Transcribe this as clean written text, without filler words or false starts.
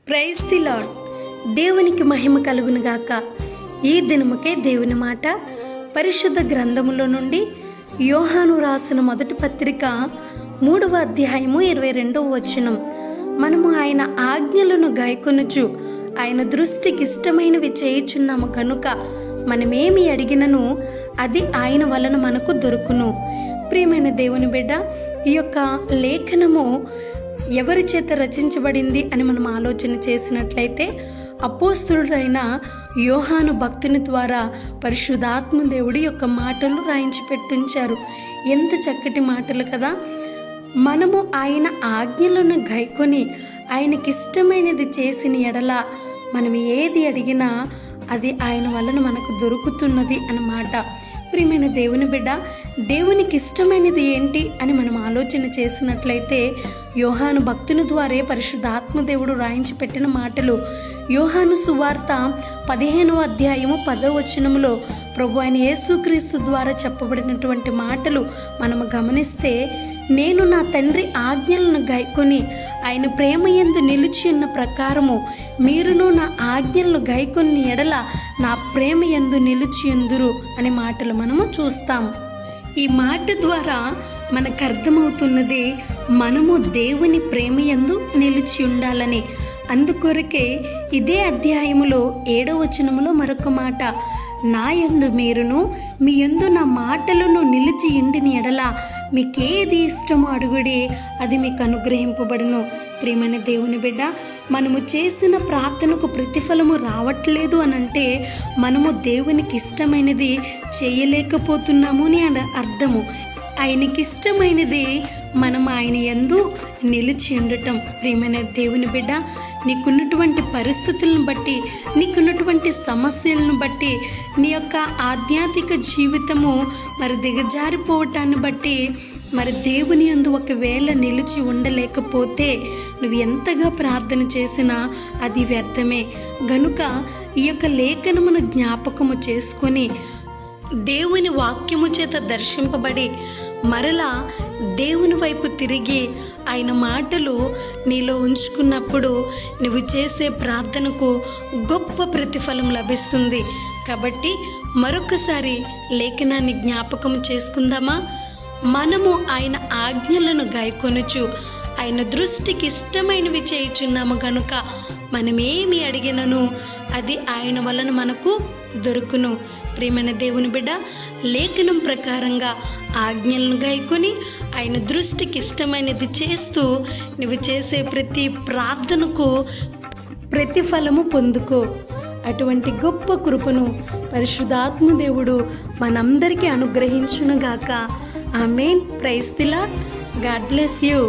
Praise the lord. దేవునికి మహిమ కలుగునుగాక. ఈ దినముకే దేవుని మాట పరిశుద్ధ గ్రంథములో నుండి యోహాను రాసిన మొదటి పత్రిక 3వ అధ్యాయము 22వ వచనం. మనము ఆయన ఆజ్ఞలను గైకొనుచు ఆయన దృష్టికి ఇష్టమైనవి చేయుచున్నాము కనుక మనమేమి అడిగినను అది ఆయన వలన మనకు దొరుకును. ప్రియమైన దేవుని బిడ్డ, ఈ యొక్క లేఖనము ఎవరి చేత రచించబడింది అని మనం ఆలోచన చేసినట్లయితే అపోస్తులుడైన యోహాను భక్తుని ద్వారా పరిశుద్ధాత్మ దేవుడి యొక్క మాటలు రాయించి పెట్టుంచారు. ఎంత చక్కటి మాటలు కదా. మనము ఆయన ఆజ్ఞలను గైకొని ఆయనకిష్టమైనది చేసిన ఎడల మనం ఏది అడిగినా అది ఆయన వలన మనకు దొరుకుతున్నది అన్నమాట. ప్రియమైన దేవుని బిడ్డ, దేవునికి ఇష్టమైనది ఏంటి అని మనం ఆలోచన చేసినట్లయితే యోహాను భక్తుని ద్వారే పరిశుద్ధాత్మ దేవుడు రాయించి పెట్టిన మాటలు. యోహాను సువార్త 15వ అధ్యాయము 10వ వచనములో ప్రభు అయిన యేసుక్రీస్తు ద్వారా చెప్పబడినటువంటి మాటలు మనము గమనిస్తే, నేను నా తండ్రి ఆజ్ఞలను గైకొని ఆయన ప్రేమ యందు నిలిచి ఉన్న ప్రకారము మీరును నా ఆజ్ఞలను గైకొని ఎడల నా ప్రేమ యందు నిలిచి ఎందురు అనే మాటలు మనము చూస్తాం. ఈ మాట ద్వారా మనకు అర్థమవుతున్నది మనము దేవుని ప్రేమ యందు నిలిచి ఉండాలని. అందుకొరకే ఇదే అధ్యాయములో 7వ వచనములో మరొక మాట, నా యందు మీరును మీ యందు నా మాటలను నిలిచి ఇండిని ఎడల మీకేది ఇష్టమో అడుగుడి, అది మీకు అనుగ్రహింపబడును. ప్రియమైన దేవుని బిడ్డ, మనము చేసిన ప్రార్థనకు ప్రతిఫలము రావట్లేదు అనంటే మనము దేవునికి ఇష్టమైనది చేయలేకపోతున్నాము అని అర్థము. ఆయనకి ఇష్టమైనది మనం ఆయన యందు నిలిచి ఉండటం. ప్రియమైన దేవుని బిడ్డ, నీకున్నటువంటి పరిస్థితులను బట్టి, నీకున్నటువంటి సమస్యలను బట్టి, నీ యొక్క ఆధ్యాత్మిక జీవితము మరి దిగజారిపోవటాన్ని బట్టి మరి దేవుని యందు ఒకవేళ నిలిచి ఉండలేకపోతే నువ్వు ఎంతగా ప్రార్థన చేసినా అది వ్యర్థమే. గనుక ఈ యొక్క లేఖనమును జ్ఞాపకము చేసుకొని దేవుని వాక్యము చేత దర్శింపబడి మరలా దేవుని వైపు తిరిగి ఆయన మాటలు నీలో ఉంచుకున్నప్పుడు నువ్వు చేసే ప్రార్థనకు గొప్ప ప్రతిఫలం లభిస్తుంది. కాబట్టి మరొకసారి లేఖనాన్ని జ్ఞాపకం చేసుకుందామా? మనము ఆయన ఆజ్ఞలను గైకొనుచు ఆయన దృష్టికి ఇష్టమైనవి చేయుచున్నాము కనుక మనమేమి అడిగినను అది ఆయన వలన మనకు దొరుకును. ప్రియమైన దేవుని బిడ్డ, లేఖనం ప్రకారంగా ఆజ్ఞలను గైకొని ఆయన దృష్టికి ఇష్టమైనది చేస్తూ నువ్వు చేసే ప్రతి ప్రార్థనకు ప్రతిఫలము పొందుకో. అటువంటి గొప్ప కృపను పరిశుద్ధాత్మ దేవుడు మనందరికీ అనుగ్రహించునుగాక. Amen. Praise the lord. God bless you.